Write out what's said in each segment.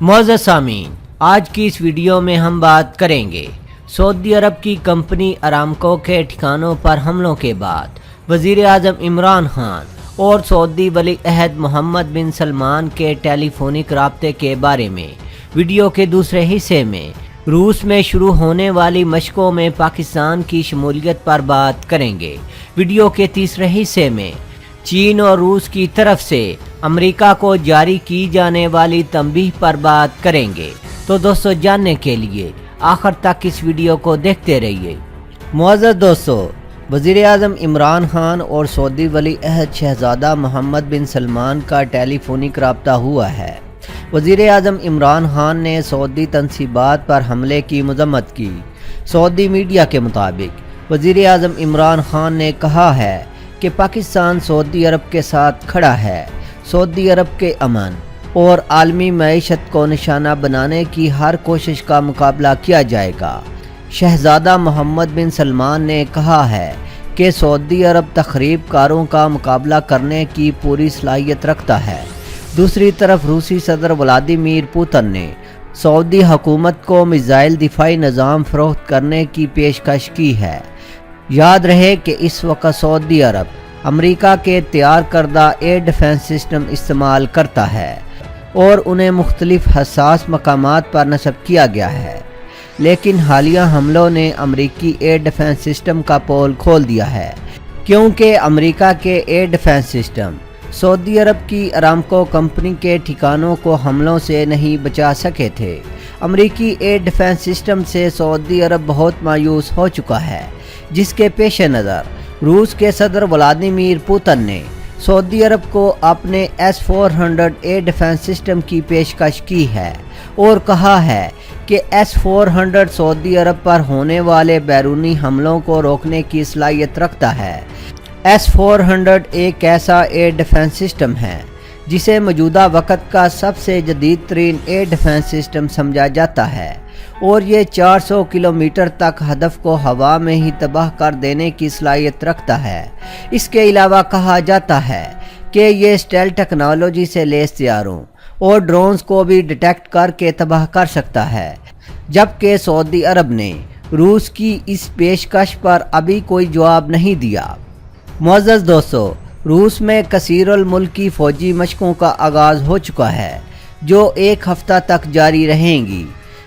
معزز سامعین، آج کی اس ویڈیو میں ہم بات کریں گے سعودی عرب کی کمپنی ارامکو کے ٹھکانوں پر حملوں کے بعد وزیر اعظم عمران خان اور سعودی ولی عہد محمد بن سلمان کے ٹیلی فونک رابطے کے بارے میں۔ ویڈیو کے دوسرے حصے میں روس میں شروع ہونے والی مشقوں میں پاکستان کی شمولیت پر بات کریں گے۔ ویڈیو کے تیسرے حصے میں چین اور روس کی طرف سے امریکہ کو جاری کی جانے والی تنبیہ پر بات کریں گے۔ تو دوستو، جاننے کے لیے آخر تک اس ویڈیو کو دیکھتے رہیے۔ معزز دوستو، وزیر اعظم عمران خان اور سعودی ولی عہد شہزادہ محمد بن سلمان کا ٹیلی فونک رابطہ ہوا ہے۔ وزیر اعظم عمران خان نے سعودی تنصیبات پر حملے کی مذمت کی۔ سعودی میڈیا کے مطابق وزیر اعظم عمران خان نے کہا ہے کہ پاکستان سعودی عرب کے ساتھ کھڑا ہے۔ سعودی عرب کے امن اور عالمی معیشت کو نشانہ بنانے کی ہر کوشش کا مقابلہ کیا جائے گا۔ شہزادہ محمد بن سلمان نے کہا ہے کہ سعودی عرب تخریب کاروں کا مقابلہ کرنے کی پوری صلاحیت رکھتا ہے۔ دوسری طرف روسی صدر ولادیمیر پوتن نے سعودی حکومت کو میزائل دفاعی نظام فروخت کرنے کی پیشکش کی ہے۔ یاد رہے کہ اس وقت سعودی عرب امریکہ کے تیار کردہ ایئر ڈیفنس سسٹم استعمال کرتا ہے اور انہیں مختلف حساس مقامات پر نصب کیا گیا ہے، لیکن حالیہ حملوں نے امریکی ایئر ڈیفنس سسٹم کا پول کھول دیا ہے، کیونکہ امریکہ کے ایئر ڈیفنس سسٹم سعودی عرب کی ارامکو کمپنی کے ٹھکانوں کو حملوں سے نہیں بچا سکے تھے۔ امریکی ایئر ڈیفنس سسٹم سے سعودی عرب بہت مایوس ہو چکا ہے، جس کے پیش نظر روس کے صدر ولادیمیر پوتن نے سعودی عرب کو اپنے S-400 ایئر ڈیفنس سسٹم کی پیشکش کی ہے اور کہا ہے کہ S-400 سعودی عرب پر ہونے والے بیرونی حملوں کو روکنے کی صلاحیت رکھتا ہے۔ S-400 ایک ایسا ایئر ڈیفنس سسٹم ہے جسے موجودہ وقت کا سب سے جدید ترین ایئر ڈیفنس سسٹم سمجھا جاتا ہے، اور یہ 400 کلومیٹر تک ہدف کو ہوا میں ہی تباہ کر دینے کی صلاحیت رکھتا ہے۔ اس کے علاوہ کہا جاتا ہے کہ یہ اسٹیل ٹیکنالوجی سے لیس طیاروں اور ڈرونز کو بھی ڈیٹیکٹ کر کے تباہ کر سکتا ہے، جبکہ سعودی عرب نے روس کی اس پیشکش پر ابھی کوئی جواب نہیں دیا۔ معزز دوستو، روس میں کثیر الملکی فوجی مشقوں کا آغاز ہو چکا ہے، جو ایک ہفتہ تک جاری رہیں گی۔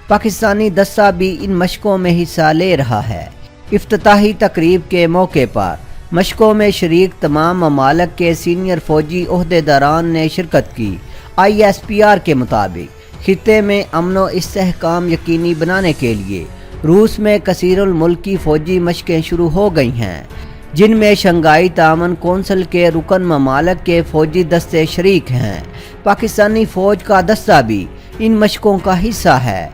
پاکستانی دستہ بھی ان مشقوں میں حصہ لے رہا ہے۔ افتتاحی تقریب کے موقع پر مشقوں میں شریک تمام ممالک کے سینئر فوجی عہدیداران نے شرکت کی۔ ISPR کے مطابق خطے میں امن و استحکام یقینی بنانے کے لیے روس میں کثیر الملکی فوجی مشقیں شروع ہو گئی ہیں، جن میں شنگھائی تعاون کونسل کے رکن ممالک کے فوجی دستے شریک ہیں۔ پاکستانی فوج کا دستہ بھی ان مشقوں کا حصہ ہے۔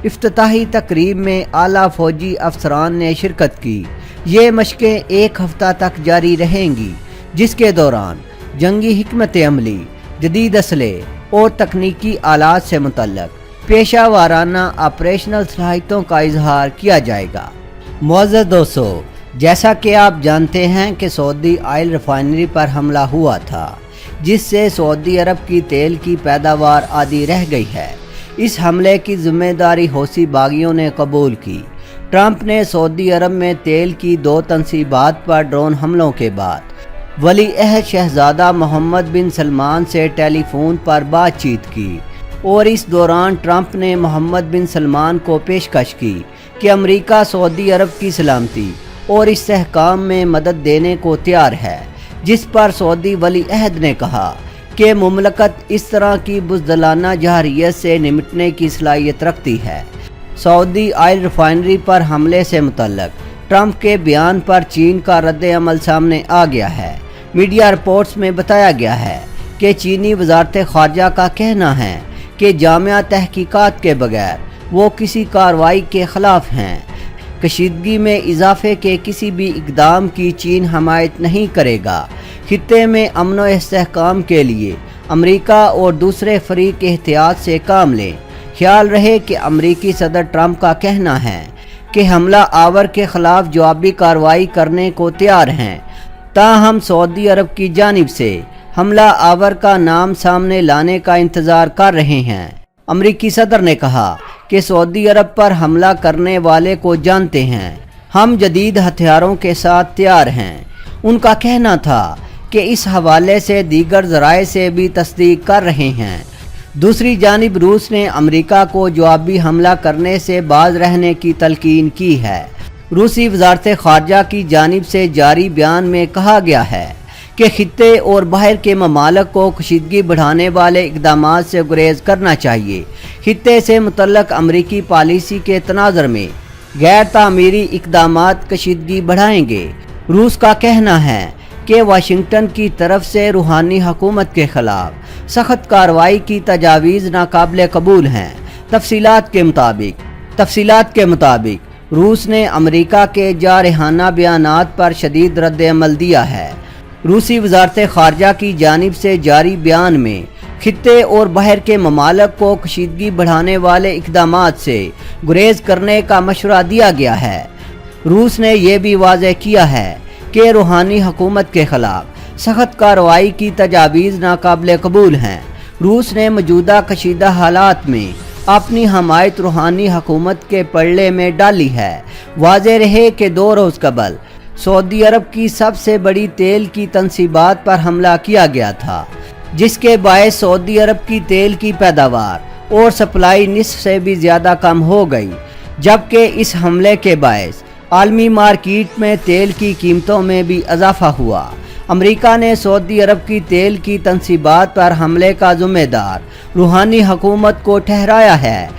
افتتاحی تقریب میں اعلیٰ فوجی افسران نے شرکت کی۔ یہ مشقیں ایک ہفتہ تک جاری رہیں گی، جس کے دوران جنگی حکمت عملی، جدید اسلحے اور تکنیکی آلات سے متعلق پیشہ وارانہ آپریشنل صلاحیتوں کا اظہار کیا جائے گا۔ معزز دوستو، جیسا کہ آپ جانتے ہیں کہ سعودی آئل ریفائنری پر حملہ ہوا تھا، جس سے سعودی عرب کی تیل کی پیداوار آدھی رہ گئی ہے۔ اس حملے کی ذمہ داری حوثی باغیوں نے قبول کی۔ ٹرمپ نے سعودی عرب میں تیل کی 2 تنصیبات پر ڈرون حملوں کے بعد ولی عہد شہزادہ محمد بن سلمان سے ٹیلی فون پر بات چیت کی، اور اس دوران ٹرمپ نے محمد بن سلمان کو پیشکش کی کہ امریکہ سعودی عرب کی سلامتی اور استحکام میں مدد دینے کو تیار ہے، جس پر سعودی ولی عہد نے کہا کہ مملکت اس طرح کی بزدلانہ جارحیت سے نمٹنے کی صلاحیت رکھتی ہے۔ سعودی آئل ریفائنری پر حملے سے متعلق ٹرمپ کے بیان پر چین کا رد عمل سامنے آ گیا ہے۔ میڈیا رپورٹس میں بتایا گیا ہے کہ چینی وزارت خارجہ کا کہنا ہے کہ جامع تحقیقات کے بغیر وہ کسی کارروائی کے خلاف ہیں۔ کشیدگی میں اضافے کے کسی بھی اقدام کی چین حمایت نہیں کرے گا۔ خطے میں امن و استحکام کے لیے امریکہ اور دوسرے فریق احتیاط سے کام لیں۔ خیال رہے کہ امریکی صدر ٹرمپ کا کہنا ہے کہ حملہ آور کے خلاف جوابی کارروائی کرنے کو تیار ہیں، تاہم سعودی عرب کی جانب سے حملہ آور کا نام سامنے لانے کا انتظار کر رہے ہیں۔ अमरीकी सदर ने कहा कि सऊदी अरब पर हमला करने वाले को जानते हैं, हम जदीद हथियारों के साथ तैयार हैं। उनका कहना था कि इस हवाले से दीगर ज़राए से भी तस्दीक कर रहे हैं। दूसरी जानिब रूस ने अमेरिका को जवाबी हमला करने से बाज रहने की तलकीन की है। रूसी वजारत ख़ारजा की जानिब से जारी बयान में कहा गया है कि खित्ते और बाहर के ममालिक को कशीदगी बढ़ाने वाले इक़दामात से गुरेज करना चाहिए। खित्ते से मुतल्लक अमरीकी पॉलिसी के तनाज़ुर में गैर तामीरी इक़दामात कशीदगी बढ़ाएंगे। रूस का कहना है कि वाशिंगटन की तरफ से रूहानी हुकूमत के ख़िलाफ़ सख्त कार्रवाई की तजावीज़ नाकाबिल कबूल हैं। तफसीलात के मुताबिक रूस ने अमेरिका के जारहाना बयानात पर शदीद रद्द-ए-अमल दिया है। रूसी वजारत ख़ारजा की जानिब से जारी बयान में खित्ते और बाहर के ममालिक को कशीदगी बढ़ाने वाले इक़दामात से गुरेज करने का मशवरा दिया गया है। रूस ने यह भी वाज़ेह किया है कि रूहानी हुकूमत के ख़िलाफ़ सख्त कार्रवाई की तजावीज़ नाकाबिल कबूल हैं। रूस ने मौजूदा कशीदा हालात में अपनी हमायत रूहानी हुकूमत के पल्ले में डाली है। वाज़ेह रहे कि 2 रोज़ कबल सऊदी अरब की सबसे बड़ी तेल की तनसीबात पर हमला किया गया था, जिसके बायस सऊदी अरब की तेल की पैदावार और सप्लाई निस्फ से भी ज़्यादा कम हो गई, जबकि इस हमले के बायस आलमी मार्केट में तेल की कीमतों में भी इजाफा हुआ। अमेरिका ने सऊदी अरब की तेल की तनसीबात पर हमले का ज़िम्मेदार रूहानी हुकूमत को ठहराया है,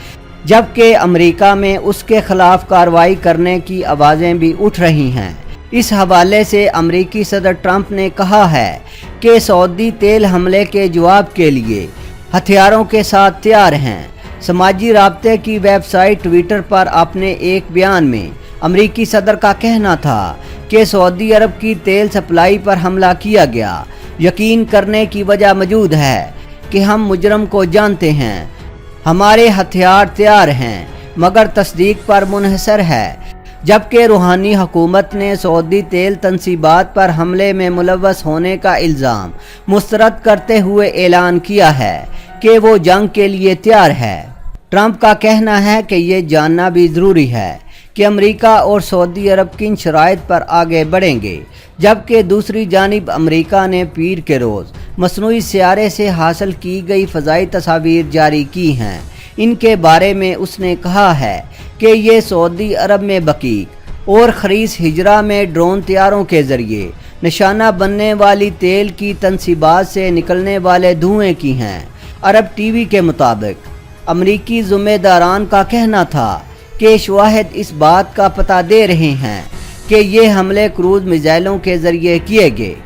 जबकि अमेरिका में उसके खिलाफ कार्रवाई करने की आवाज़ें भी उठ रही हैं। इस हवाले से अमरीकी सदर ट्रंप ने कहा है कि सऊदी तेल हमले के जवाब के लिए हथियारों के साथ तैयार हैं। समाजी राब्ते की वेबसाइट ट्विटर पर अपने एक बयान में अमरीकी सदर का कहना था कि सऊदी अरब की तेल सप्लाई पर हमला किया गया। यकीन करने की वजह मौजूद है कि हम मुजरम को जानते हैं, हमारे हथियार तैयार हैं, मगर तस्दीक पर मुनहसर है। जबकि रूहानी हुकूमत ने सऊदी तेल तनसीबात पर हमले में मुलव्वस होने का इल्ज़ाम मुस्तरद करते हुए ऐलान किया है कि वो जंग के लिए तैयार है। ट्रंप का कहना है कि ये जानना भी ज़रूरी है कि अमेरिका और सऊदी अरब किन शराइत पर आगे बढ़ेंगे, जबकि दूसरी जानिब अमेरिका ने पीर के रोज़ मसनूई सियारे से हासिल की गई फ़ज़ाई तस्वीर जारी की हैं। इनके बारे में उसने कहा है कि ये सऊदी अरब में बकीक और खरीस हिजरा में ड्रोन तैयारों के ज़रिए निशाना बनने वाली तेल की तनसीबात से निकलने वाले धुएँ की हैं। अरब टीवी के मुताबिक अमरीकी ज़िम्मेदारान का कहना था कि शवाहिद इस बात का पता दे रहे हैं कि ये हमले क्रूज़ मिसाइलों के ज़रिए किए गए।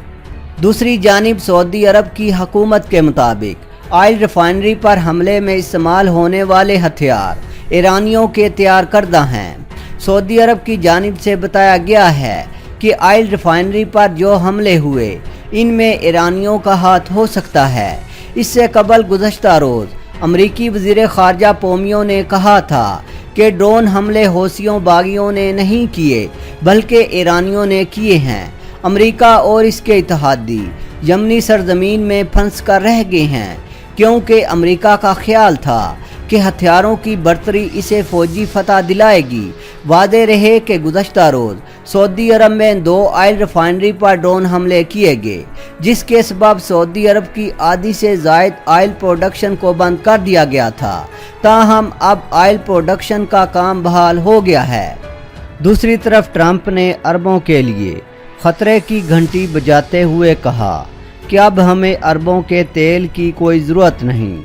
दूसरी जानिब सऊदी अरब की हुकूमत के मुताबिक ऑयल रिफाइनरी पर हमले में इस्तेमाल होने वाले हथियार ईरानियों के तैयार करदा हैं। सऊदी अरब की जानिब से बताया गया है कि ऑयल रिफाइनरी पर जो हमले हुए इनमें ईरानियों का हाथ हो सकता है। इससे कबल गुज़श्ता रोज़ अमरीकी वज़ीर ख़ारजा पोम्पियो ने कहा था कि ड्रोन हमले हौसियों बागियों ने नहीं किए बल्कि ईरानियों ने किए हैं। अमेरिका और इसके इत्तेहादी यमनी सरजमीन में फंस कर रह गए हैं, क्योंकि अमेरिका का ख्याल था कि हथियारों की बर्तरी इसे फ़ौजी फतह दिलाएगी। वादे रहे कि गुज़श्ता रोज़ सऊदी अरब में 2 ऑयल रिफाइनरी पर ड्रोन हमले किए गए, जिसके सबब सऊदी अरब की आधी से ज़ायद ऑयल प्रोडक्शन को बंद कर दिया गया था। ताहम अब ऑयल प्रोडक्शन का काम बहाल हो गया है। दूसरी तरफ ट्रंप ने अरबों के लिए ख़तरे की घंटी बजाते हुए कहा कि अब हमें अरबों के तेल की कोई ज़रूरत नहीं।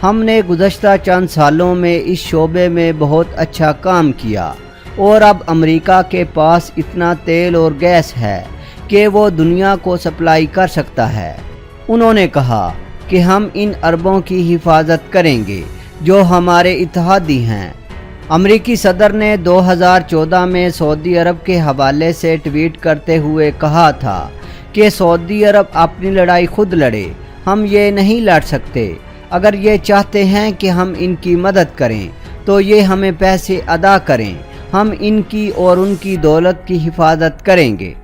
हमने गुज़श्ता चंद सालों में इस शोबे में बहुत अच्छा काम किया और अब अमेरिका के पास इतना तेल और गैस है कि वो दुनिया को सप्लाई कर सकता है। उन्होंने कहा कि हम इन अरबों की हिफाजत करेंगे जो हमारे इत्तेहादी हैं। अमरीकी सदर ने 2014 में सऊदी अरब के हवाले से ट्वीट करते हुए कहा था कि सऊदी अरब अपनी लड़ाई खुद लड़े, हम ये नहीं लड़ सकते। अगर ये चाहते हैं कि हम इनकी मदद करें तो ये हमें पैसे अदा करें, हम इनकी और उनकी दौलत की हिफाजत करेंगे।